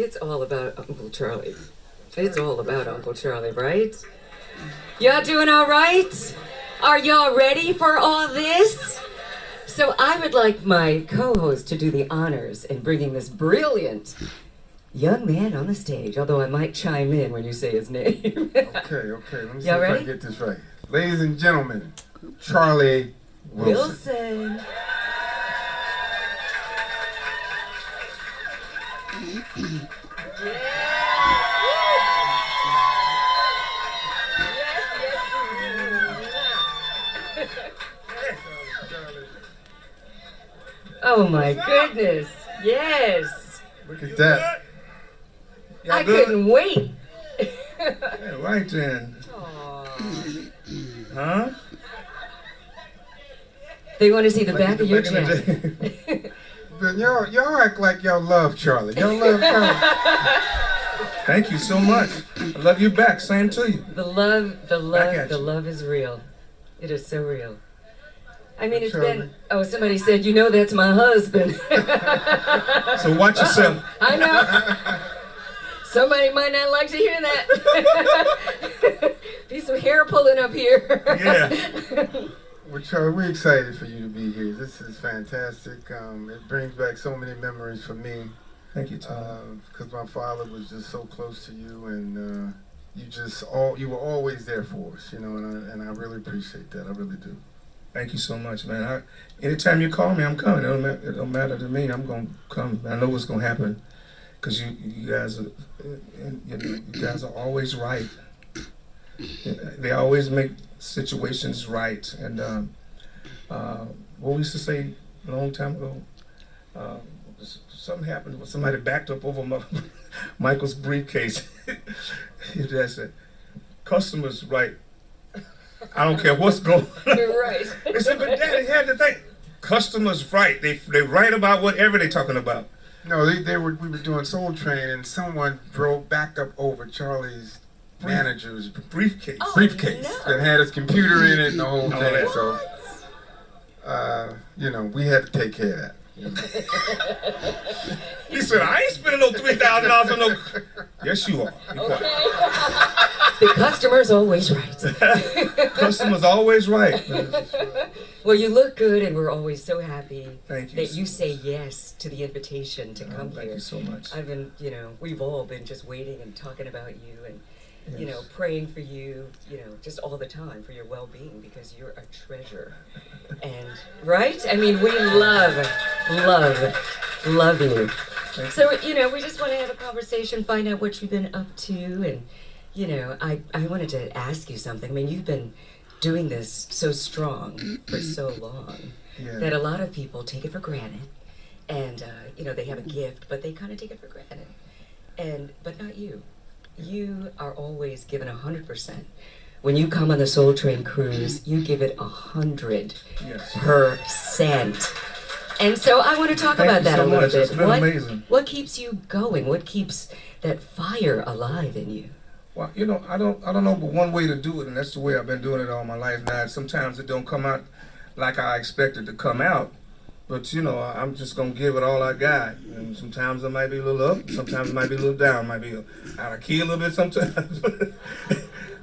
it's all about Uncle Charlie. It's all about Uncle Charlie, right? Y'all doing all right? Are y'all ready for all this? So I would like my co-host to do the honors in bringing this brilliant young man on the stage, although I might chime in when you say his name. Okay. Let me see Y'all if I ready? can get this right. Ladies and gentlemen, Charlie Wilson. Oh my goodness. Yes. Look at that. I couldn't wait. Yeah, right then. Huh? They want to see the Like back in of your the back jacket. in the day. But y'all act like y'all love Charlie. Y'all love Charlie. Thank you so much. I love you back. Same to you. The love at you. is real. It is so real. I mean, it's Charlie. been, somebody said, that's my husband. So watch yourself. I know. Somebody might not like to hear that. Be some hair pulling up here. Yeah. Well, Charlie, we're excited for you to be here. This is fantastic. It brings back so many memories for me. Thank you, Tom. Because my father was just so close to you, and you were always there for us, and I really appreciate that. I really do. Thank you so much, man. Anytime you call me, I'm coming. It don't matter to me. I'm gonna come. I know what's gonna happen, because you guys are always right. They always make situations right. And what we used to say a long time ago, something happened. Somebody backed up over Michael's briefcase. He just said, "Customers right. I don't care what's going on." You're right. They said, "But Daddy had to think. Customers right. They right about whatever they're talking about." No, we were doing Soul Train, and someone backed up over Charlie's manager's Briefcase. briefcase that had his computer in it and the whole All thing. that. So, we had to take care of that. He said, "I ain't spending no $3,000 on no." Yes, you are. Be quiet. The customer's always right. Customers always right. Well, you look good, and we're always so happy Thank you that so you much. say yes to the invitation to come Thank here. you so much. I've been, we've all been just waiting and talking about you and, Yes. praying for you, just all the time for your well-being, because you're a treasure. And, right? I mean, we love you. Thank So, we just want to have a conversation, find out what you've been up to. And, I wanted to ask you something. I mean, you've been doing this so strong for so long Yeah. that a lot of people take it for granted. And, they have a gift, but they kind of take it for granted. But not you. You are always given 100%. When you come on the Soul Train cruise, you give it 100%. Yes. And so I want to talk Thank about you that so a little much. bit. It's been amazing. What keeps you going? What keeps that fire alive in you? Well, I don't know but one way to do it, and that's the way I've been doing it all my life. Now, sometimes it don't come out like I expect it to come out, but I'm just gonna give it all I got. And sometimes I might be a little up, sometimes it might be a little down, might be out of key a little bit sometimes.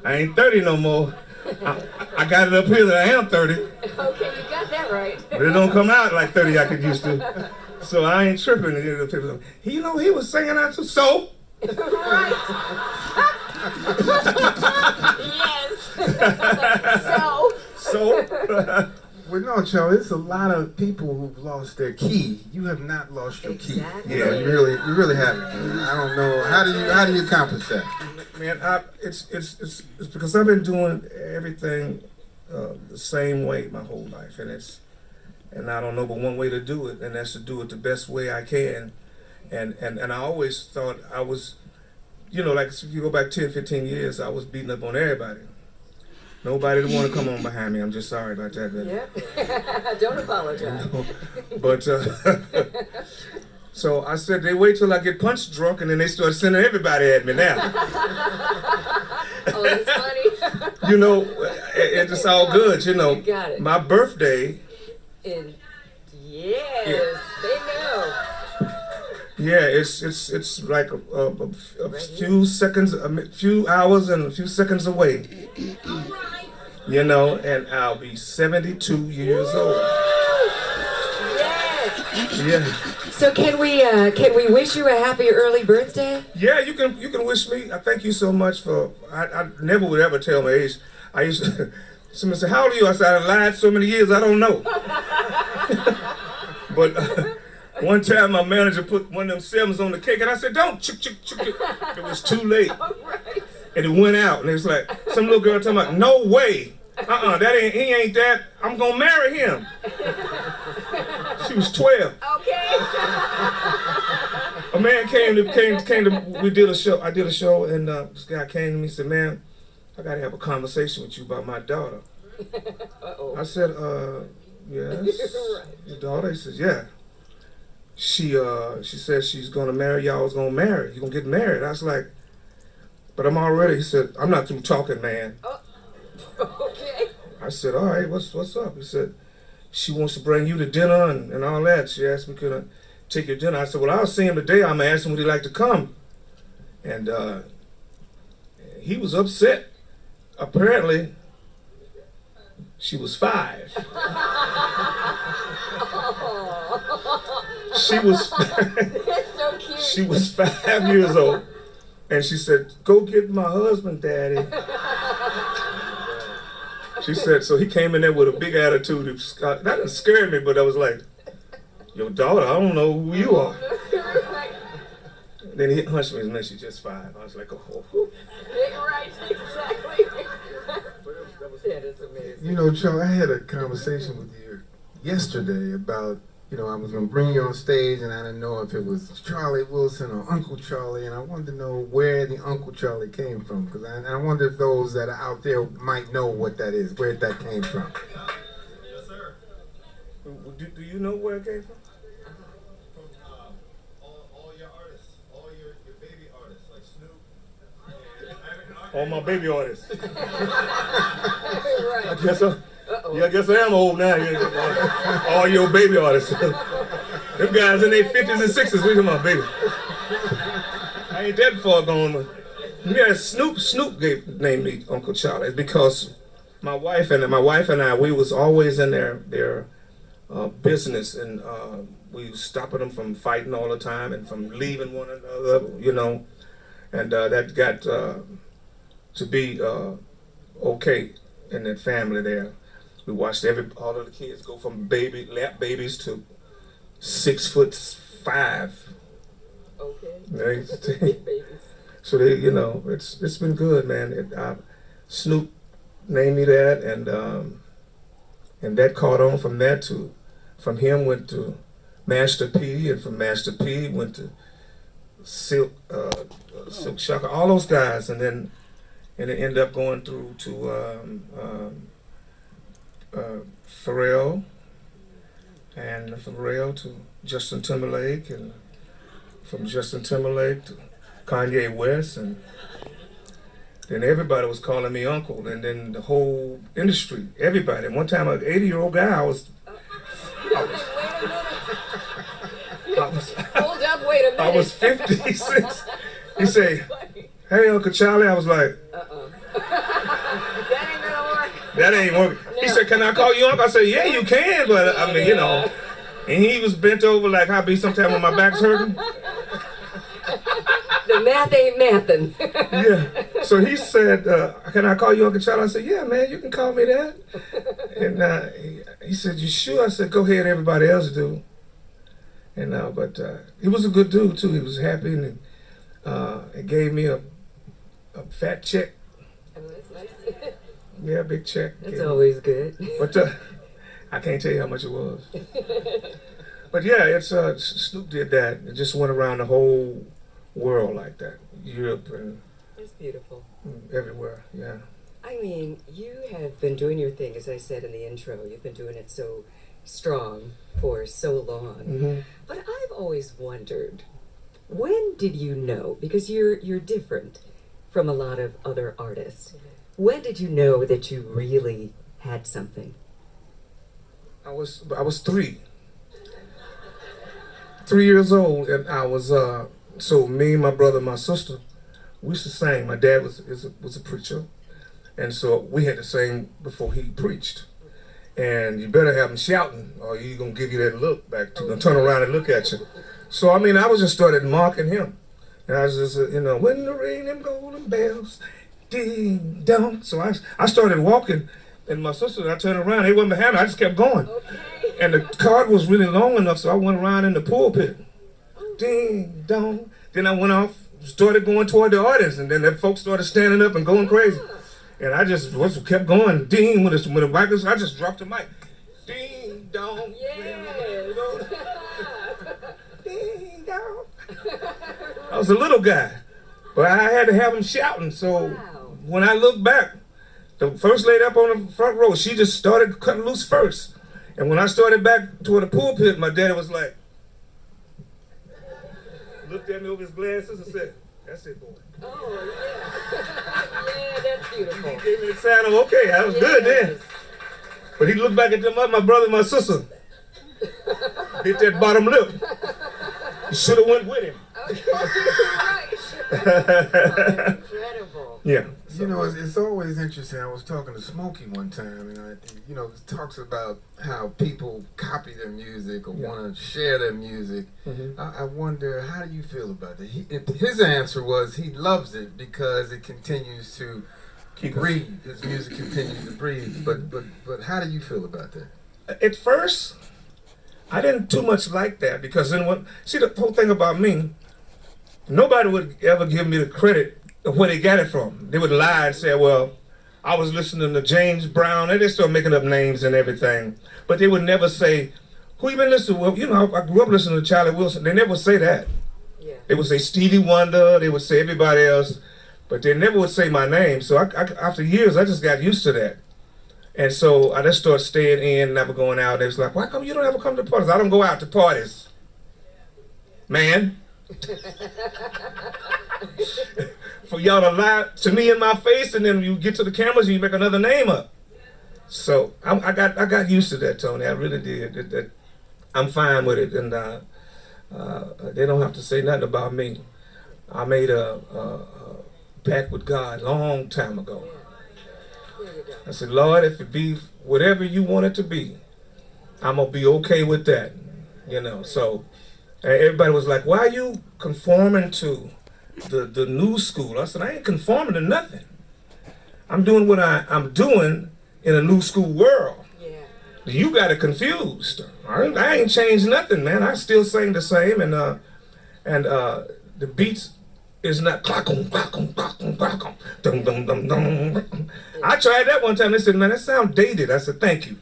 I ain't 30 no more. I got it up here that I am 30, Okay, you got that right. but it don't come out like 30 I could used to. So I ain't tripping. People say, he was singing out to so. Right. Yes. So. Well, no, Charlie, there's a lot of people who've lost their key. You have not lost your key. Exactly. You really haven't. I don't know. How do you accomplish that? Man, it's because I've been doing everything the same way my whole life, and I don't know but one way to do it, and that's to do it the best way I can, and I always thought I was, like if you go back 10, 15 years, I was beating up on everybody. Nobody would want to come on behind me. I'm just sorry about that. Yep. Don't apologize. But so I said, they wait till I get punch drunk, and then they start sending everybody at me now. Oh, that's funny. It's all good. You got it. My birthday. Yes, they know. Yeah, it's like a few seconds, few hours, and a few seconds away. You know, and I'll be 72 years old. Yes. Yeah, So can we wish you a happy early birthday? yeah. You can wish me. I thank you so much for. I never would ever tell my age. I used to. Someone said, "How old are you?" I said, "I lied so many years, I don't know." But one time, my manager put one of them sevens on the cake, and I said, "Don't!" Chick, chick, chick. It was too late, Right. and it went out. And it was like some little girl talking about, "No way! That ain't. He ain't that. I'm gonna marry him." She was 12. Okay. A man came to. We did a show. I did a show, and this guy came to me and said, "Man, I gotta have a conversation with you about my daughter." Uh-oh. I said, yes. Right. Your daughter? He says, yeah. She says she's gonna marry y'all. Was gonna marry. You gonna get married? I was like, but I'm already. He said, I'm not through talking, man. Okay. I said, all right, what's up? He said, she wants to bring you to dinner and all that. She asked me, could I take your dinner? I said, well, I'll see him today. I'm gonna ask him would he like to come. And he was upset. Apparently, she was 5. She was That's so cute. she was 5 years old, and she said, "Go get my husband, Daddy." She said, so he came in there with a big attitude. That didn't scare me, but I was like, "Your daughter, I don't know who you are." Then he hunched me and said, "She's just 5." I was like, "Oh." Right. Exactly. That is amazing. You know, Charlie, I had a conversation with you yesterday about, you know, I was going to bring you on stage and I didn't know if it was Charlie Wilson or Uncle Charlie, and I wanted to know where the Uncle Charlie came from, because I wonder if those that are out there might know what that is, where that came from. Yes, sir. Do you know where it came from? All your artists, all your baby artists, like Snoop. All my baby artists. Right. I guess I guess I am old now. Yeah. All your baby artists. Them guys in their 50s and 60s, we talking about baby. I ain't that far gone. Yeah, Snoop named me Uncle Charlie. It's because my wife and I, we was always in their business, and we was stopping them from fighting all the time and from leaving one another, you know, and that got to be okay in that family there. We watched all of the kids go from lap babies to 6'5". Okay. Right? Babies. So they, you know, it's been good, man. Snoop named me that, and that caught on from that to, from him went to Master P, and from Master P went to Silk Shocker, all those guys, and it ended up going through to Pharrell, and Pharrell to Justin Timberlake, and from Justin Timberlake to Kanye West, and then everybody was calling me uncle, and then the whole industry, everybody. And one time, an 80-year-old guy, I was Hold up, wait a minute. I was 56. He said, "Hey, Uncle Charlie." I was like, That ain't gonna work. "That ain't working." He said, "Can I call you uncle?" I said, "Yeah, you can," but I mean, you know. And he was bent over like I be sometimes when my back's hurting. The math ain't mathin'. Yeah. So he said, "Can I call you Uncle Charlie?" I said, "Yeah, man, you can call me that." And he said, "You sure?" I said, "Go ahead, everybody else do." And but he was a good dude too. He was happy, and it gave me a fat check. Oh, that's nice. Yeah, big check. That's always good. But I can't tell you how much it was. But yeah, it's Snoop did that. It just went around the whole world like that, Europe and That's beautiful. everywhere. Yeah. I mean, you have been doing your thing, as I said in the intro. You've been doing it so strong for so long. Mm-hmm. But I've always wondered, when did you know? Because you're different from a lot of other artists. When did you know that you really had something? I was 3. 3 years old, and I was so me, my brother, and my sister, we used to sing. My dad was a preacher, and so we had to sing before he preached. And you better have him shouting, or he's gonna give you that look back to turn around and look at you. So I mean, I was just started mocking him, and I was just when the ring them golden bells, ding dong. So I started walking, and my sister, I turned around, they wasn't behind me. I just kept going, and the card was really long enough, so I went around in the pulpit, ding dong. Then I went off, started going toward the audience, and then the folks started standing up and going crazy. And I just kept going, ding, when the mic was, I just dropped the mic. Ding, dong. Yes. Ding, dong. I was a little guy, but I had to have him shouting. So when I look back, the first lady up on the front row, she just started cutting loose first. And when I started back toward the pulpit, my daddy was like, looked at me over his glasses and said, "That's it, boy." Oh, yeah. Yeah, that's beautiful. He gave me the sign of, okay, I was good then. But he looked back at them, my brother and my sister. Hit that bottom lip. You should have went with him. Incredible. Yeah. You know, it's always interesting. I was talking to Smokey one time, and he talks about how people copy their music or want to share their music. Mm-hmm. I wonder, how do you feel about that? His answer was he loves it because it continues to breathe. His music continues to breathe. But how do you feel about that? At first, I didn't too much like that because then the whole thing about me, nobody would ever give me the credit of where they got it from. They would lie and say, well, I was listening to James Brown, and they start making up names and everything. But they would never say, who you been listening to? Well, I grew up listening to Charlie Wilson. They never would say that. Yeah. They would say Stevie Wonder, they would say everybody else, but they never would say my name. So after years, I just got used to that. And so I just started staying in, never going out. They was like, why come you don't ever come to parties? I don't go out to parties, man. For y'all to lie to me in my face, and then you get to the cameras and you make another name up. So I got used to that, Tony. I really did. I'm fine with it, and they don't have to say nothing about me. I made a pact with God a long time ago. I said, Lord, if it be whatever you want it to be, I'm gonna be okay with that. So everybody was like, why are you conforming to the new school? I said, I ain't conforming to nothing. I'm doing what I'm doing in a new school world. Yeah. You got it confused. I ain't changed nothing, man. I still sing the same, and the beats is not clackum, clackum, clackum, clackum, dum dum dum dum. I tried that one time. They said, man, that sounds dated. I said, thank you.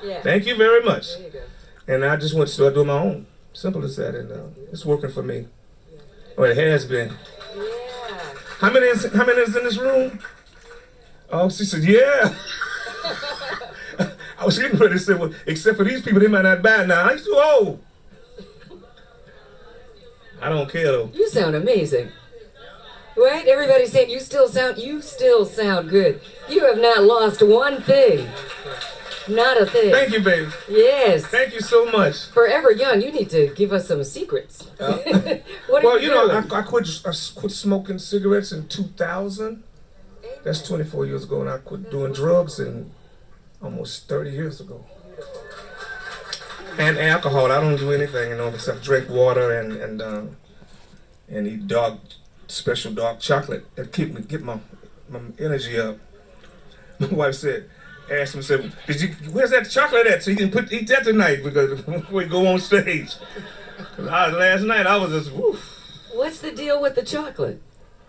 Yeah. Thank you very much. There you go. And I just went to start doing my own. Simple as that, and it's working for me. Oh, it has been. Yeah. How many is in this room? Oh, she said, yeah. I was getting ready to say, well, except for these people, they might not buy it now. I'm too old. I don't care though. You sound amazing. Right? Everybody's saying you still sound good. You have not lost one thing. Not a thing. Thank you, baby. Yes. Thank you so much. Forever Young, you need to give us some secrets. What Well, are you doing? I quit smoking cigarettes in 2000. That's 24 years ago, and I quit doing drugs in almost 30 years ago. And alcohol, I don't do anything, except drink water and eat special dark chocolate that get my energy up. My wife asked me, where's that chocolate at? So you can eat that tonight because we go on stage. Last night I was just, woof. What's the deal with the chocolate?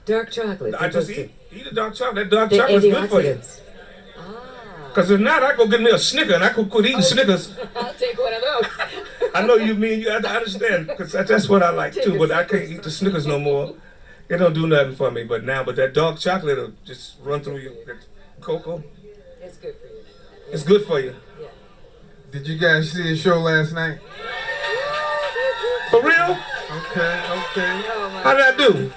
Dark chocolate. I just eat the dark chocolate. That dark the chocolate's good for you. antioxidants. Because if not, I go get me a Snicker and I could quit eating Snickers. I'll take one of those. I know I understand, because that's what I like too, but I can't eat the Snickers no more. It don't do nothing for me, but that dark chocolate will just run through you. That cocoa, It's good for you. it's good for you. Yeah. Did you guys see the show last night? For real? Okay. Oh my How did I do?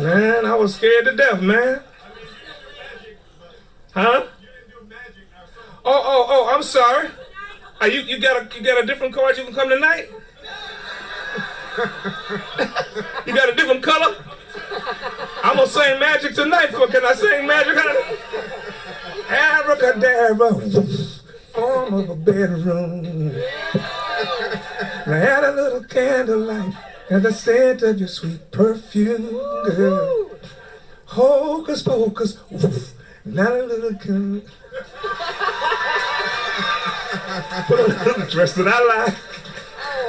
Man, I was scared to death, man. Huh? Oh, I'm sorry. You got a different card you can come tonight? You got a different color? I'm gonna sing magic tonight. Can I sing magic, honey? Abracadabra, form of a bedroom. I had a little candlelight and the scent of your sweet perfume, girl. Hocus pocus, not a little put a little dress that I like,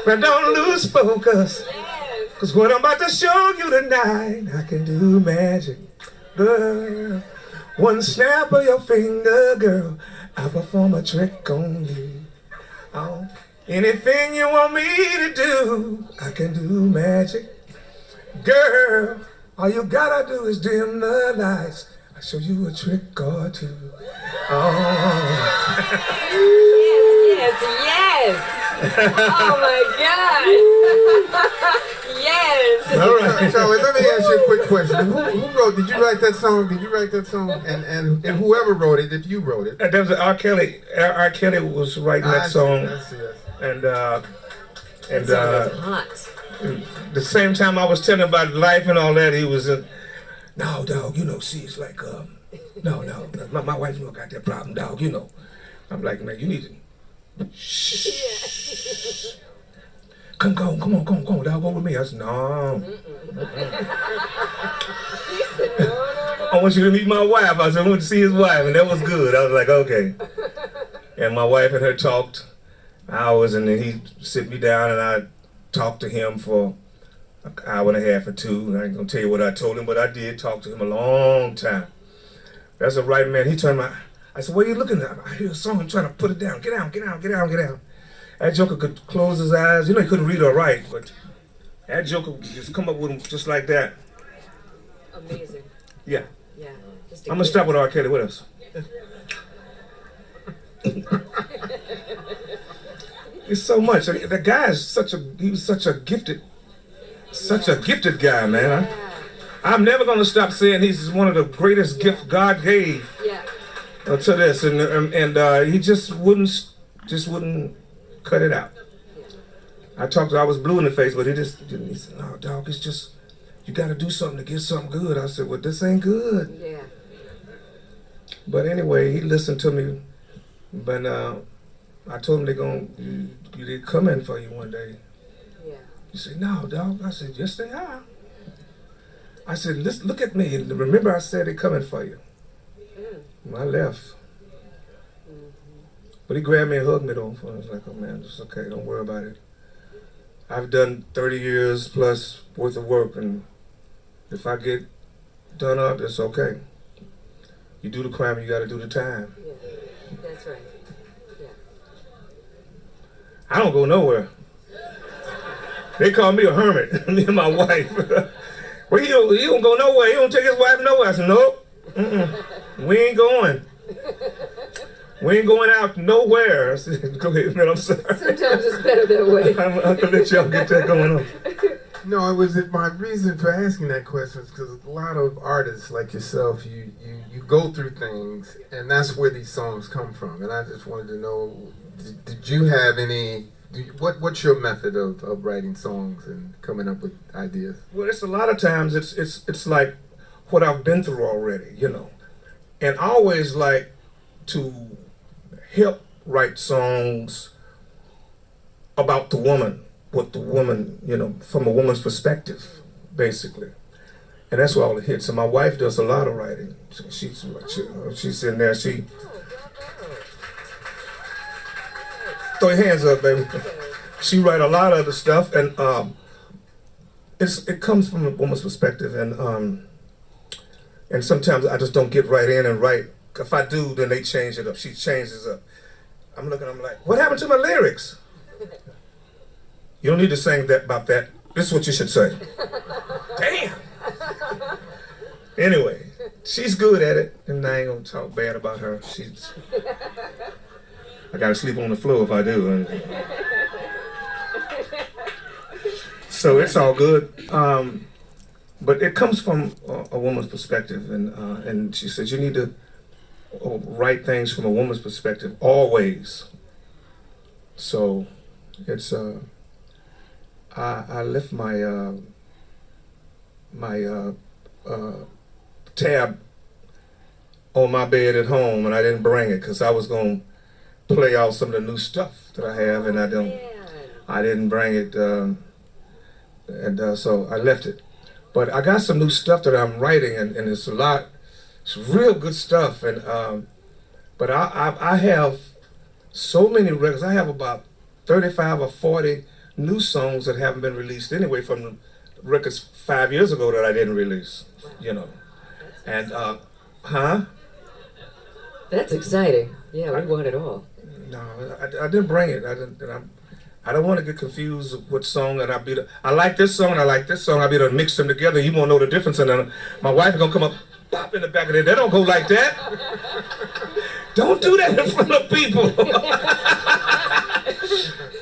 but don't lose focus. Cause what I'm about to show you tonight, I can do magic, girl. One snap of your finger, girl, I'll perform a trick on you. Oh, anything you want me to do, I can do magic, girl. All you gotta do is dim the lights. I'll show you a trick or two. Oh. Yes. Oh my God. Yes. All right. Charlie, let me ask you a quick question. Who wrote? Did you write that song? And whoever wrote it, if you wrote it. That was R. Kelly. R. Kelly was writing that song. I see. And That song was hot. the same time I was telling about life and all that, he was no, dog, see, it's like, no, my wife got that problem, dog, I'm like, man, you need to, shh. Come on, dog, go with me. I said, no. I want you to meet my wife. I said, I want to see his wife, and that was good. I was like, okay. And my wife and her talked hours, and then he sit me down, and I talked to him for an hour and a half or two. I ain't gonna tell you what I told him, but I did talk to him a long time. That's a right man. He turned I said, what are you looking at? I hear a song, I'm trying to put it down. Get down. That joker could close his eyes. He couldn't read or write, but that joker would just come up with him just like that. Amazing. Yeah. Yeah. I'm gonna stop with R. Kelly. What else? It's so much. That guy is he was such a gifted guy, man. I'm never gonna stop saying he's one of the greatest gifts God gave. Yeah. To this, and he just wouldn't cut it out. I was blue in the face, but he said, no, dog, it's just, you gotta do something to get something good. I said, well, this ain't good. Yeah. But anyway, he listened to me, but I told him they're coming for you one day. Yeah. He said, no, dog. I said, yes, they are. I said, look at me, and remember I said they're coming for you. I left. But he grabbed me and hugged me though. I was like, oh man, it's okay, don't worry about it. I've done 30 years plus worth of work, and if I get done up, it's okay. You do the crime, you gotta do the time. Yeah. That's right. Yeah. I don't go nowhere. They call me a hermit, me and my wife. Well, he don't go nowhere, he don't take his wife nowhere. I said, nope. We ain't going. We ain't going out nowhere. I said, go ahead, man, I'm sorry. Sometimes it's better that way. I'm gonna let y'all get that going on. No, it was my reason for asking that question is because a lot of artists like yourself, you go through things, and that's where these songs come from. And I just wanted to know, did you have any? What's your method of writing songs and coming up with ideas? Well, it's a lot of times it's like what I've been through already, and I always like to help write songs about the woman, what the woman, from a woman's perspective, basically. And that's where all the hits. And my wife does a lot of writing. She's in there. She throw your hands up, baby. She write a lot of the stuff, and it comes from a woman's perspective, and sometimes I just don't get right in and write. If I do, then they change it up. She changes up. I'm like, what happened to my lyrics? You don't need to sing about that. This is what you should say. Damn. Anyway, she's good at it, and I ain't gonna talk bad about her. I gotta sleep on the floor if I do. So it's all good. But it comes from a woman's perspective, and she says you need to write things from a woman's perspective always. So it's I left my tab on my bed at home, and I didn't bring it because I was gonna play out some of the new stuff that I have, and I didn't bring it, so I left it. But I got some new stuff that I'm writing, and it's a lot. It's real good stuff, and but I have so many records. I have about 35 or 40 new songs that haven't been released anyway from the records 5 years ago that I didn't release. You know, and That's exciting. Yeah, we want it all. No, I didn't bring it. I don't want to get confused with what song that I like this song, I like this song. I be to mix them together. You won't know the difference. And then my wife is gonna come up, pop in the back of it. They don't go like that. Don't do that in front of people.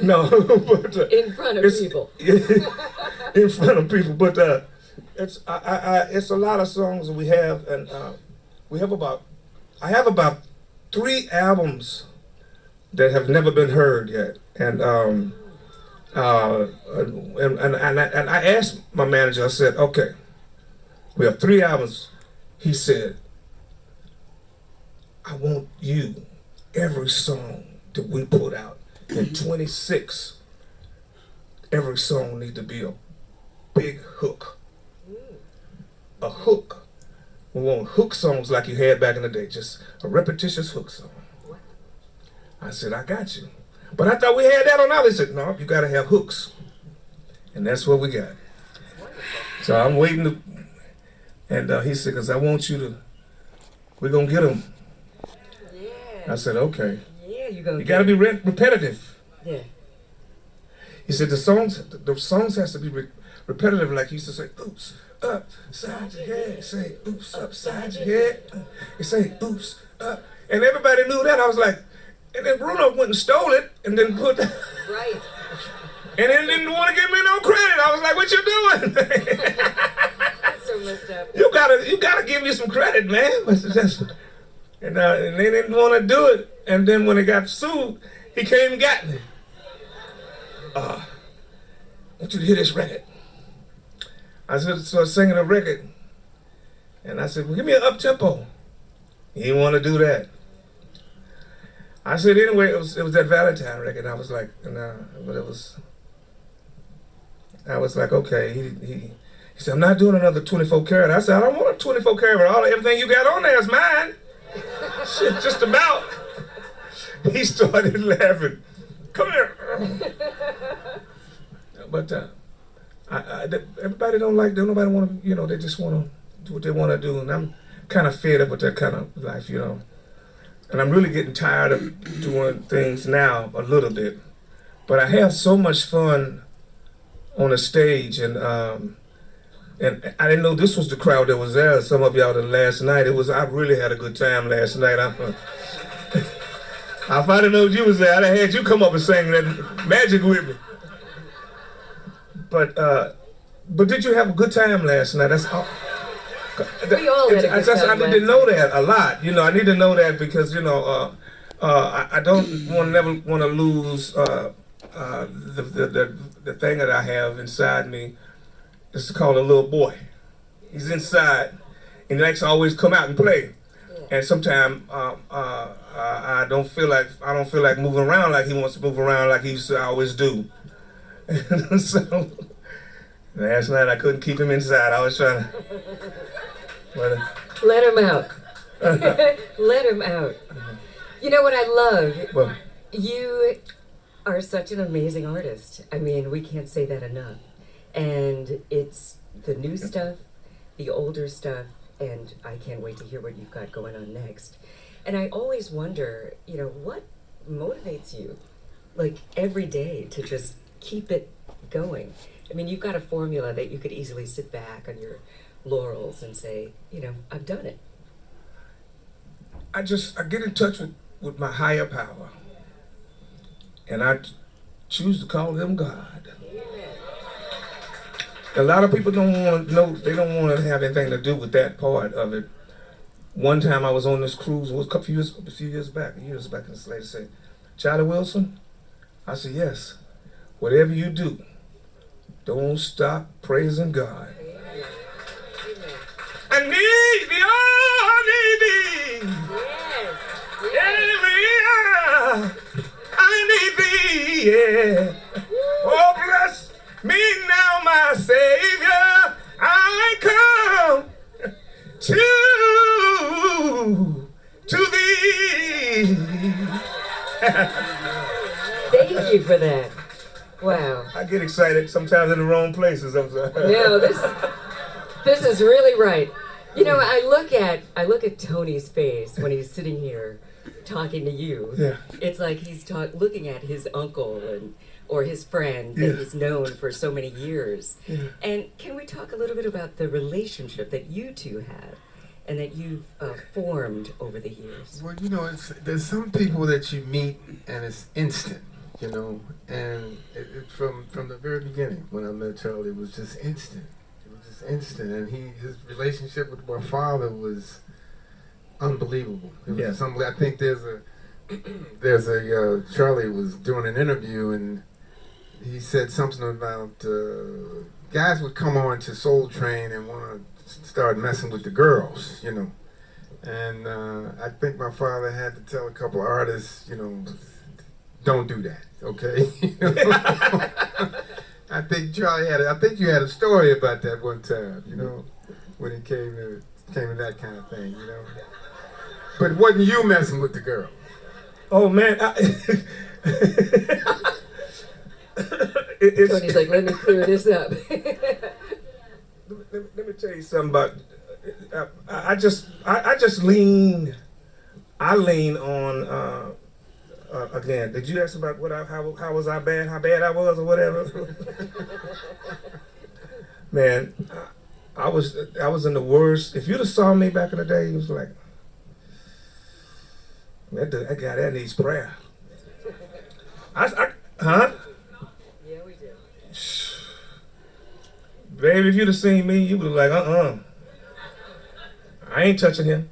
No, but In front of people. In front of people. But it's a lot of songs that we have, and I have about 3 albums that have never been heard yet, and I asked my manager. I said, "Okay, we have 3 albums." He said, "I want you, every song that we put out in 26, every song need to be a big hook, a hook. We want hook songs like you had back in the day, just a repetitious hook song." I said, "I got you." But I thought we had that on ours. He said, "No, you got to have hooks." And that's what we got. So I'm waiting to, and he said, "Because I want you to, we're going to get them." Yeah. I said, "Okay. Yeah, you go. You got to be repetitive." Yeah. He said, the songs has to be repetitive, like he used to say, "Oops, upside your head." Say, "Oops, upside your head." He say, "Oops, up." And everybody knew that. I was like, and then Bruno went and stole it and then put Right. and then didn't want to give me no credit. I was like, "What you doing?" That's so messed up. You gotta give me some credit, man. And they didn't want to do it. And then when they got sued, he came and got me. I want you to hear this record. I started singing a record, and I said, "Well, give me an up tempo." He didn't want to do that. I said, anyway, it was that Valentine record. I was like, but it was. I was like, okay. He said, "I'm not doing another 24 karat." I said, "I don't want a 24 karat. Everything you got on there is mine." Shit, just about. He started laughing. "Come here." But everybody nobody want to, they just want to do what they want to do. And I'm kind of fed up with that kind of life, And I'm really getting tired of doing things now a little bit. But I have so much fun on the stage, and I didn't know this was the crowd that was there. Some of y'all last night. I really had a good time last night. If I didn't know you was there, I'd have had you come up and sing that magic with me. But did you have a good time last night? That's all. We all had a good time. I need to know that a lot. I need to know that because I don't never want to lose the thing that I have inside me. It's called a little boy. He's inside, and he likes to always come out and play. Yeah. And sometimes I don't feel like moving around like he wants to move around like he used to always do. So last night I couldn't keep him inside. I was trying to let him out. Let him out. You know what I love? Well, you are such an amazing artist. I mean, we can't say that enough. And it's the new stuff, the older stuff, and I can't wait to hear what you've got going on next. And I always wonder, what motivates you, like every day, to just keep it going? I mean, you've got a formula that you could easily sit back on your laurels and say, I've done it. I get in touch with my higher power, and I choose to call him God. A lot of people don't want to know, they don't want to have anything to do with that part of it. One time I was on this cruise, it was a few years back, and this lady said, "Charlie Wilson, I said, yes. Whatever you do, don't stop praising God. I need thee, oh, I need thee. I need thee, yeah. Oh, bless me now, my Savior. I come to thee. Thank you for that. Wow. I get excited sometimes in the wrong places. I'm sorry. No, this is really right. You know, I look at Tony's face when he's sitting here talking to you. Yeah. It's like he's looking at his uncle or his friend that Yeah. he's known for so many years. Yeah. And can we talk a little bit about the relationship that you two have and that you've formed over the years? Well, you know, there's some people that you meet and it's instant, you know, and from the very beginning when I met Charlie, it was just instant. It was just instant, and his relationship with my father was unbelievable. It was something. I think there's a Charlie was doing an interview and he said something about guys would come on to Soul Train and want to start messing with the girls, you know. And I think my father had to tell a couple of artists, you know, don't do that, okay? I think Charlie I think you had a story about that one time, you know, when he came to that kind of thing, you know. But wasn't you messing with the girl? Oh man, Tony's like, let me clear this up. let me tell you something about. I just lean. I lean on. Again, did you ask about how was I bad? How bad I was, or whatever? Man, I was in the worst. If you'd have saw me back in the day, it was like, that guy that needs prayer. Huh? Yeah, we do. Baby, if you'd have seen me, you would have like, I ain't touching him.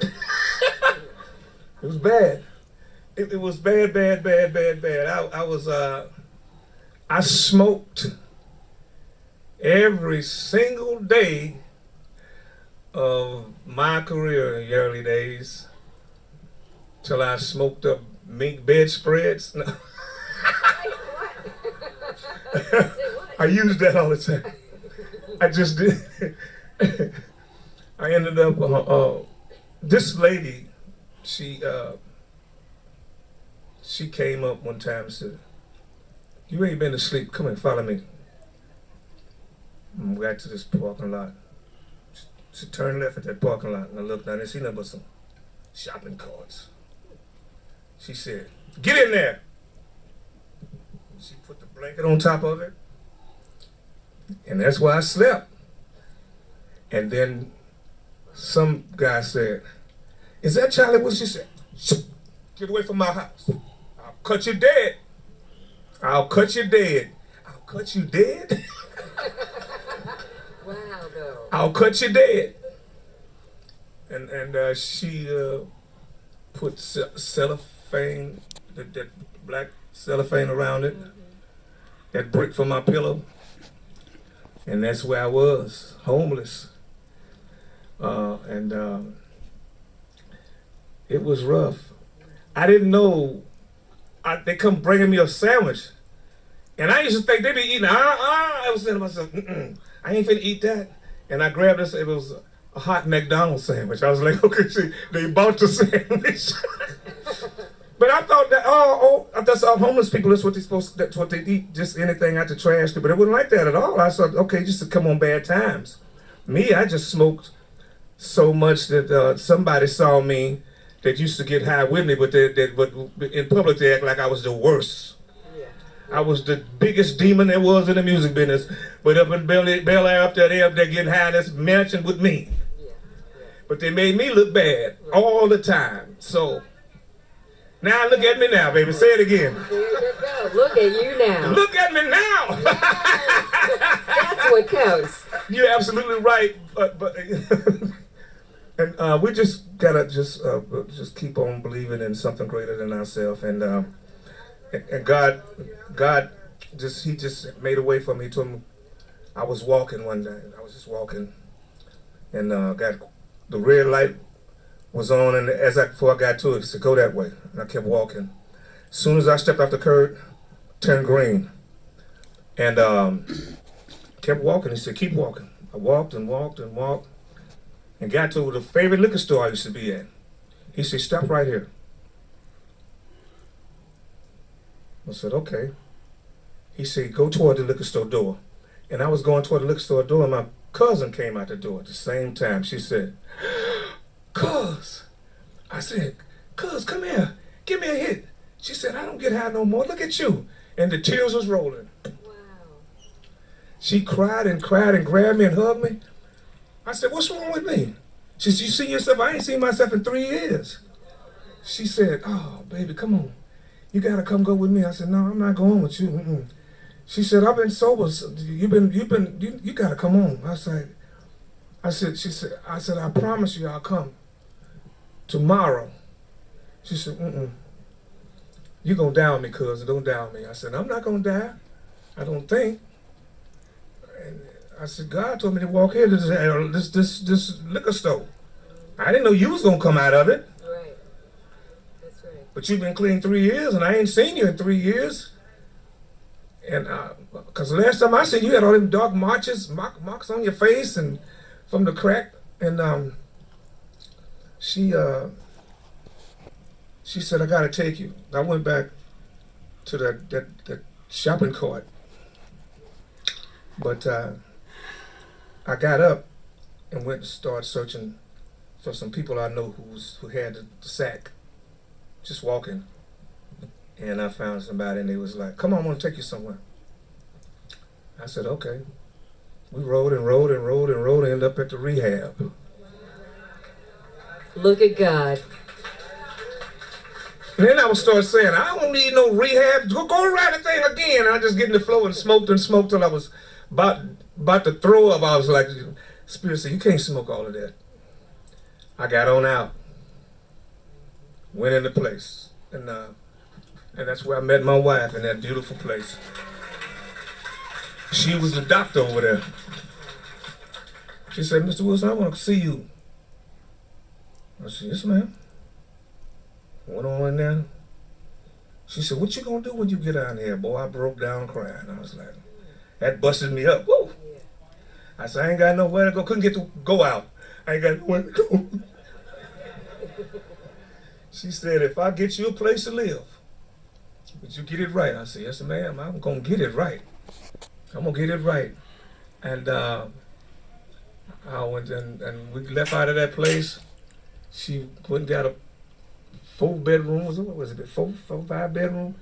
It was bad. It was bad. I smoked every single day of my career in the early days till I smoked up mink bedspreads. No. I use that all the time. I just did. I ended up, this lady, she came up one time and said, you ain't been to sleep, come and follow me. And we got to this parking lot. She turned left at that parking lot and I looked down and see nothing but some shopping carts. She said, get in there. She put the blanket on top of it. And that's where I slept. And then some guy said, is that Charlie Wilson? She said, get away from my house. I'll cut you dead. I'll cut you dead. I'll cut you dead? Wow, though. I'll cut you dead. And she put cellophane, that black cellophane around it, that brick for my pillow. And that's where I was, homeless. It was rough. I didn't know. They come bringing me a sandwich. And I used to think they be eating, I was saying to myself, I ain't finna eat that. And I grabbed this, it was a hot McDonald's sandwich. I was like, okay, see, they bought the sandwich. But I thought that, that's all homeless people, that's what they eat, just anything out the trash. But it wasn't like that at all. I thought, okay, just to come on bad times. Me, I just smoked so much that somebody saw me that used to get high with me, but in public they act like I was the worst. Yeah. I was the biggest demon there was in the music business. But up in Bel Air, up there, they're getting high in this mansion with me. Yeah. But they made me look bad all the time. So now look at me now, baby. Say it again. There you go. Look at you now. Look at me now. That's what counts. You're absolutely right. But and we just gotta just keep on believing in something greater than ourselves. And And God he just made a way for me. He told me I was walking one day. I was just walking, and got the red light was on, and before I got to it, he said, "Go that way," and I kept walking. As soon as I stepped off the curb, turned green, and kept walking. He said, "Keep walking." I walked and walked and walked, and got to the favorite liquor store I used to be at. He said, "Stop right here." I said, "Okay." He said, "Go toward the liquor store door." And I was going toward the liquor store door, and my cousin came out the door at the same time. She said, "Cuz." I said, "Cuz, come here. Give me a hit." She said, "I don't get high no more. Look at you." And the tears was rolling. Wow. She cried and grabbed me and hugged me. I said, "What's wrong with me?" She said, "You see yourself? I ain't seen myself in 3 years." She said, "Oh, baby, come on. You gotta come go with me." I said, "No, I'm not going with you." Mm-mm. She said, "I've been sober. You gotta come on." I said, "I promise you I'll come tomorrow." She said, "Mm-mm. You gonna down me, cuz, don't down me." I said, "I'm not gonna die. I don't think." And I said, "God told me to walk here to this liquor store. I didn't know you was gonna come out of it. Right. That's right. But you've been clean 3 years, and I ain't seen you in 3 years. And because last time I seen you, had all them dark marks on your face and from the crack." And she said, "I gotta take you." I went back to that shopping cart, but I got up and went and started searching for some people I know who had the sack, just walking. And I found somebody, and they was like, "Come on, I want to take you somewhere." I said, "Okay." We rode and rode and rode and rode and ended up at the rehab. Look at God. And then I would start saying, "I don't need no rehab. Go ride the thing again." And I just get in the flow and smoked till I was about to throw up. I was like, Spirit said, "You can't smoke all of that." I got on out, went into place, and that's where I met my wife, in that beautiful place. She was the doctor over there. She said, "Mr. Wilson, I want to see you." I said, "Yes, ma'am." Went on in there. She said, "What you gonna do when you get out of here?" Boy, I broke down crying. I was like, that busted me up. Woo! I said, "I ain't got nowhere to go. Couldn't get to go out. I ain't got nowhere to go." She said, "If I get you a place to live, would you get it right?" I said, "Yes, ma'am. I'm gonna get it right. I'm gonna get it right." And I went and we left out of that place. She went and got a 4-bedroom, what was it, 5-bedroom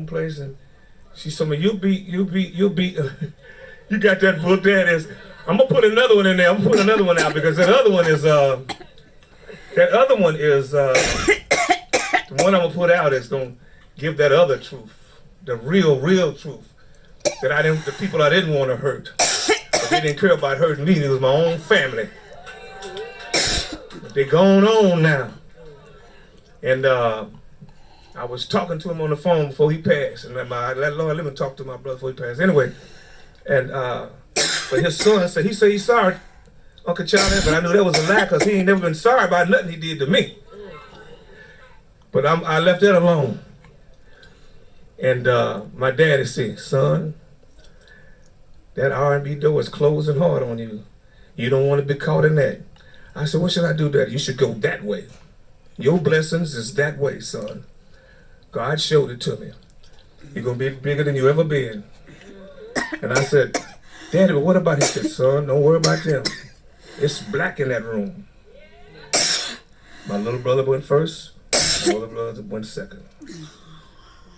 place, and she told me, you'll be, you got that book there. I'm gonna put another one in there. I'm gonna put another one out because that other one is the one I'm gonna put out is gonna give that other truth, the real truth that the people I didn't want to hurt, but they didn't care about hurting me. It was my own family. They're going on now. And I was talking to him on the phone before he passed, and Lord, let me talk to my brother before he passed. Anyway, and but his son said he's sorry, Uncle Charlie, but I knew that was a lie because he ain't never been sorry about nothing he did to me. But I left that alone. And my daddy said, "Son, that R&B door is closing hard on you. You don't want to be caught in that." I said, "What should I do, Daddy?" "You should go that way. Your blessings is that way, son. God showed it to me. You're going to be bigger than you ever been." And I said, "Daddy, but what about?" He said, "Son, don't worry about them. It's black in that room." My little brother went first. My older brother went second.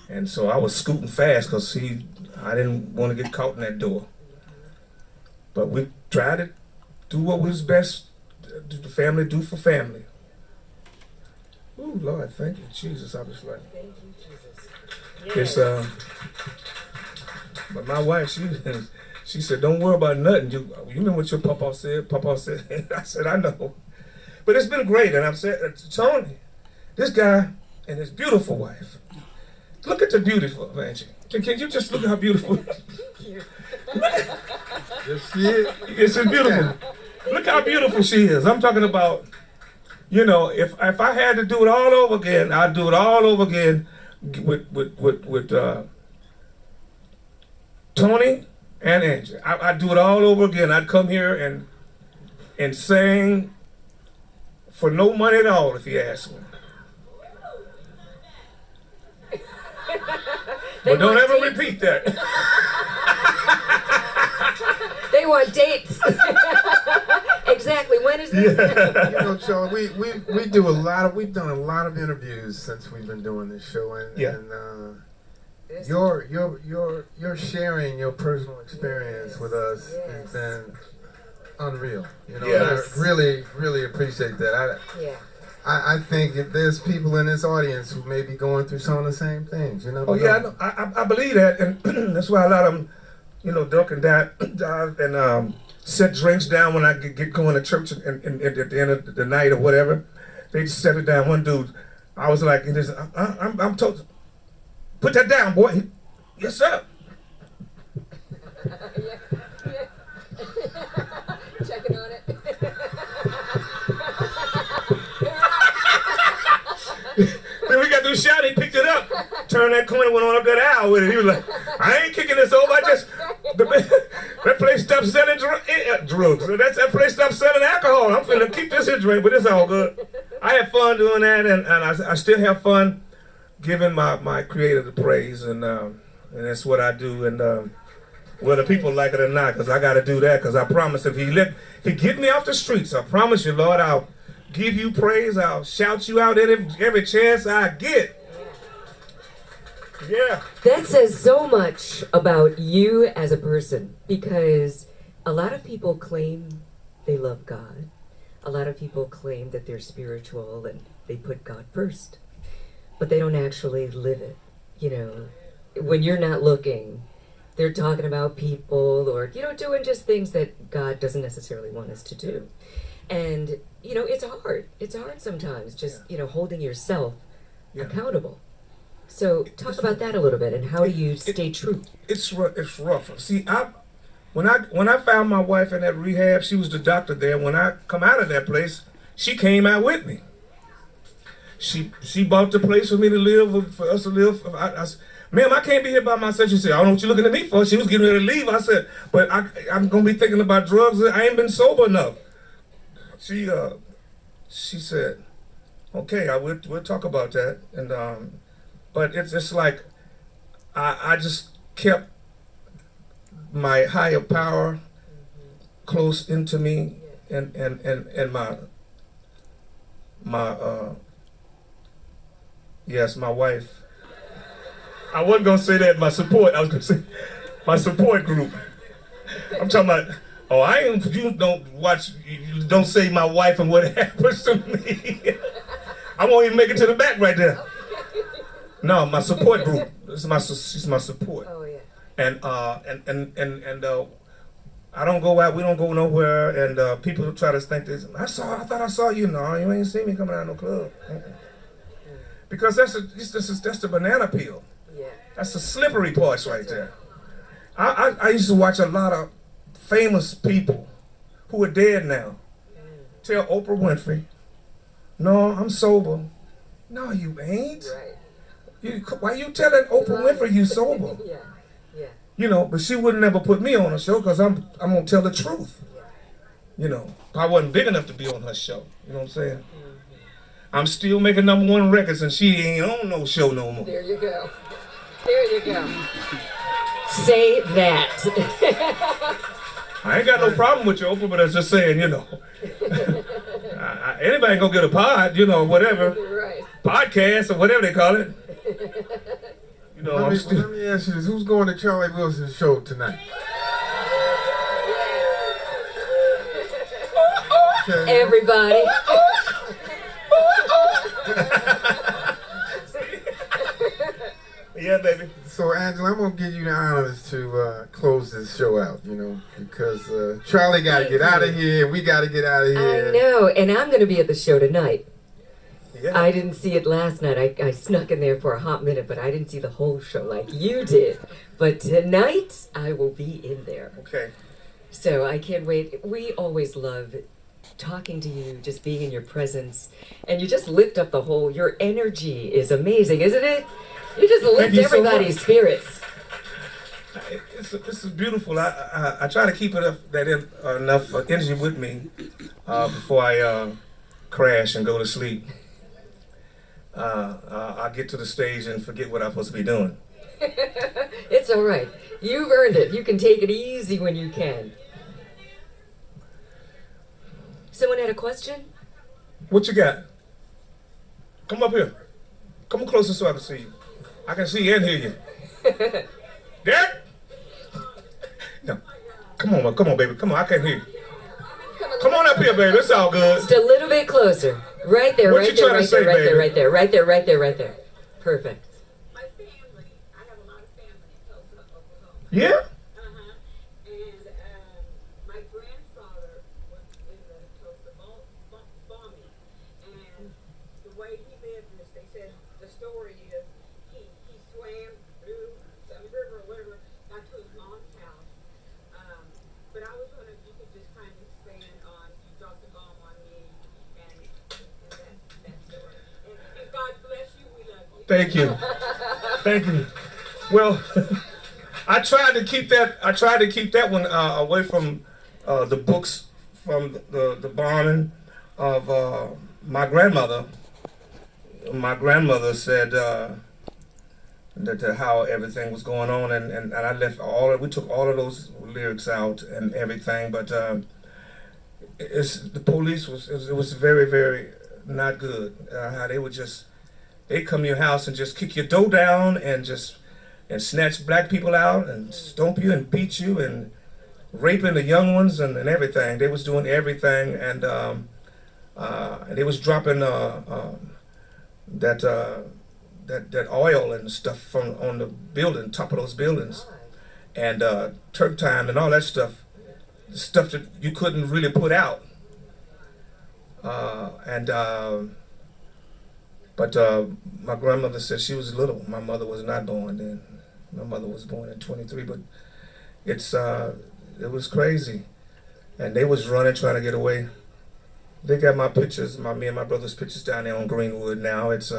And so I was scooting fast because I didn't want to get caught in that door. But we tried to do what was best the family do for family. Oh, Lord, thank you, Jesus. I was like, Thank you, Jesus. it's but my wife, she said, "Don't worry about nothing. You remember what your papa said?" Papa said, I said, "I know." But it's been great, and I've said, Tony, this guy and his beautiful wife, Look at the beautiful, Angie. Can you just look at how beautiful? You see it? It's just beautiful. Look how beautiful she is. I'm talking about, if I had to do it all over again, I'd do it all over again with Tony and Angie. I'd do it all over again. I'd come here and sing for no money at all, if you ask me. But don't ever repeat that. They want dates. Exactly. When is this? Yeah. You know, Charlie, we do we've done a lot of interviews since we've been doing this show, and Yeah. You're sharing your personal experience with us has been unreal. You know, Yes. I really appreciate that. Yeah. I think if there's people in this audience who may be going through some of the same things, you know. Oh yeah, I know. I believe that, and that's why a lot of them, duck and dive and set drinks down when I get going to church and at the end of the night or whatever. They just set it down. One dude, I was like, I'm told, put that down, boy. Yes, sir. Checking on it. Then we got through shouting, he picked it up, turned that corner, went on up that aisle with it. He was like, I ain't kicking this over. That place stopped selling drugs. That place stopped selling alcohol. I'm finna keep this here drink, but it's all good. I had fun doing that, and I still have fun giving my creator the praise, and that's what I do. And whether people like it or not, because I got to do that, because I promise if he get me off the streets, I promise you, Lord, I'll give you praise. I'll shout you out every chance I get. Yeah. That says so much about you as a person, because a lot of people claim they love God. A lot of people claim that they're spiritual and they put God first, but they don't actually live it. When you're not looking, they're talking about people or, doing just things that God doesn't necessarily want us to do. And, it's hard. It's hard sometimes just, holding yourself accountable. So talk about that a little bit, and how do you stay true? It's rough. See, when I found my wife in that rehab, she was the doctor there. When I come out of that place, she came out with me. She bought the place for me to live, for us to live. I said, ma'am, I can't be here by myself. She said, I don't know what you're looking at me for. She was getting ready to leave. I said, but I'm going to be thinking about drugs. I ain't been sober enough. She said, okay, we'll talk about that. And but it's like I just kept my higher power close into me, and my wife. I wasn't gonna say that my support. I was gonna say my support group. I'm talking about. Oh, you don't say my wife and what happens to me. I won't even make it to the back right there. No, my support group. She's my support. Oh yeah. And I don't go out. We don't go nowhere. And people try to think this. I thought I saw you. No, you ain't seen me coming out of no club. Because that's the banana peel. Yeah. That's the slippery parts right there. I used to watch a lot of famous people who are dead now tell Oprah Winfrey, no, I'm sober. No, you ain't. Right. Why you telling Oprah Winfrey you sober? Yeah. But she would never put me on a show because I'm gonna tell the truth. I wasn't big enough to be on her show. You know what I'm saying? I'm still making #1 records and she ain't on no show no more. There you go. There you go. Say that. I ain't got no problem with you, Oprah, but I was just saying, anybody can go get a pod, whatever. Right. Podcast or whatever they call it. Let me ask you this. Who's going to Charlie Wilson's show tonight? Okay. Everybody. Yeah, baby. So, Angela, I'm going to give you the honors to close this show out, because Charlie got to get out of here. We got to get out of here. I know, and I'm going to be at the show tonight. Yeah. I didn't see it last night. I snuck in there for a hot minute, but I didn't see the whole show like you did. But tonight, I will be in there. Okay. So I can't wait. We always love talking to you, just being in your presence. And you just lift up the whole, your energy is amazing, isn't it? You just lift you so everybody's much. spirits. This is beautiful. I try to keep it up enough energy with me before I crash and go to sleep. I get to the stage and forget what I'm supposed to be doing. It's all right. You've earned it. You can take it easy when you can. Someone had a question? What you got? Come up here. Come closer so I can see you. I can see you and hear you. Derek? No. Come on, baby. Come on, I can't hear you. Come on up here, baby. It's all good. Just a little bit closer. Right there, What right you there, trying to right say, there, right baby? there, right there, right there, right there, right there. Perfect. My family, I have a lot of family in Tulsa, Oklahoma. Yeah? And my grandfather was in the Tulsa bombing. And the way he lived this, they said the story is he swam through some river or whatever, got to his mom's house. But I was wondering if you could just kind of expand on you dropped the bomb on me and that story. And God bless you, we love you. Thank you. Thank you. Well, I tried to keep that one away from the books from the bombing of my grandmother. My grandmother said that how everything was going on, and I left we took all of those lyrics out and everything, but the police was very, very not good. How they would they come to your house and just kick your door down and snatch black people out and stomp you and beat you and raping the young ones and everything. They was doing everything, and they was dropping that oil and stuff on the building, top of those buildings, and Turk time and all that stuff that you couldn't really put out. But my grandmother said she was little. My mother was not born then. My mother was born in 23, but it was crazy. And they was running, trying to get away. They got my pictures, me and my brother's pictures down there on Greenwood now. It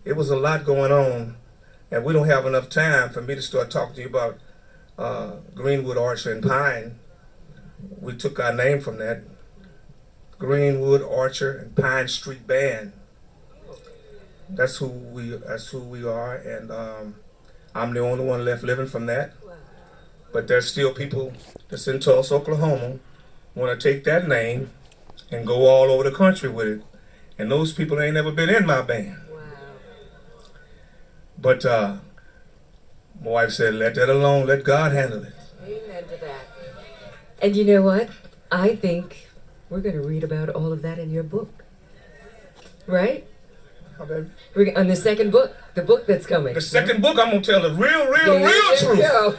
was a lot going on, and we don't have enough time for me to start talking to you about Greenwood, Archer, and Pine. We took our name from that. Greenwood, Archer, and Pine Street Band. That's who we are, and I'm the only one left living from that. But there's still people that's in Tulsa, Oklahoma, want to take that name and go all over the country with it. And those people ain't never been in my band. Wow. But my wife said, let that alone, let God handle it. Amen to that. And you know what? I think we're going to read about all of that in your book. Right? Okay. On the second book, the book that's coming. The second book, I'm going to tell the real There you truth. go. They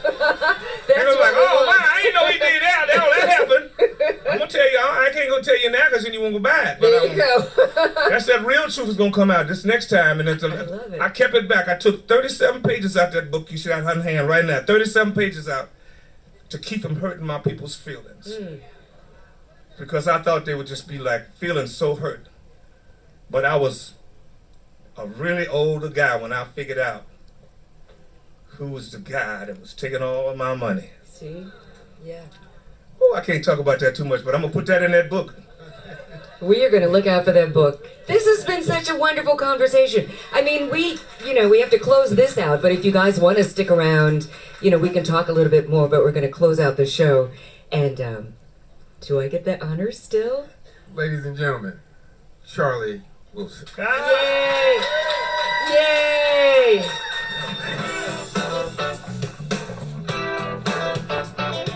That's was like, what we oh, want. wow, I didn't know he did that. That happened. I'm going to tell you, I can't go tell you now because then you won't go back. But, There you go. that's that real truth is going to come out this next time. And love it. I kept it back. I took 37 pages out that book. You should have it in hand right now. 37 pages out to keep from hurting my people's feelings. Because I thought they would just be like feeling so hurt. But I was a really older guy when I figured out who was the guy that was taking all of my money. See? Yeah. Oh, I can't talk about that too much, but I'm going to put that in that book. We are going to look out for that book. This has been such a wonderful conversation. I mean, we have to close this out, but if you guys want to stick around, we can talk a little bit more, but we're going to close out the show. And do I get the honor still? Ladies and gentlemen, Charlie Wilson. Yay! Yay!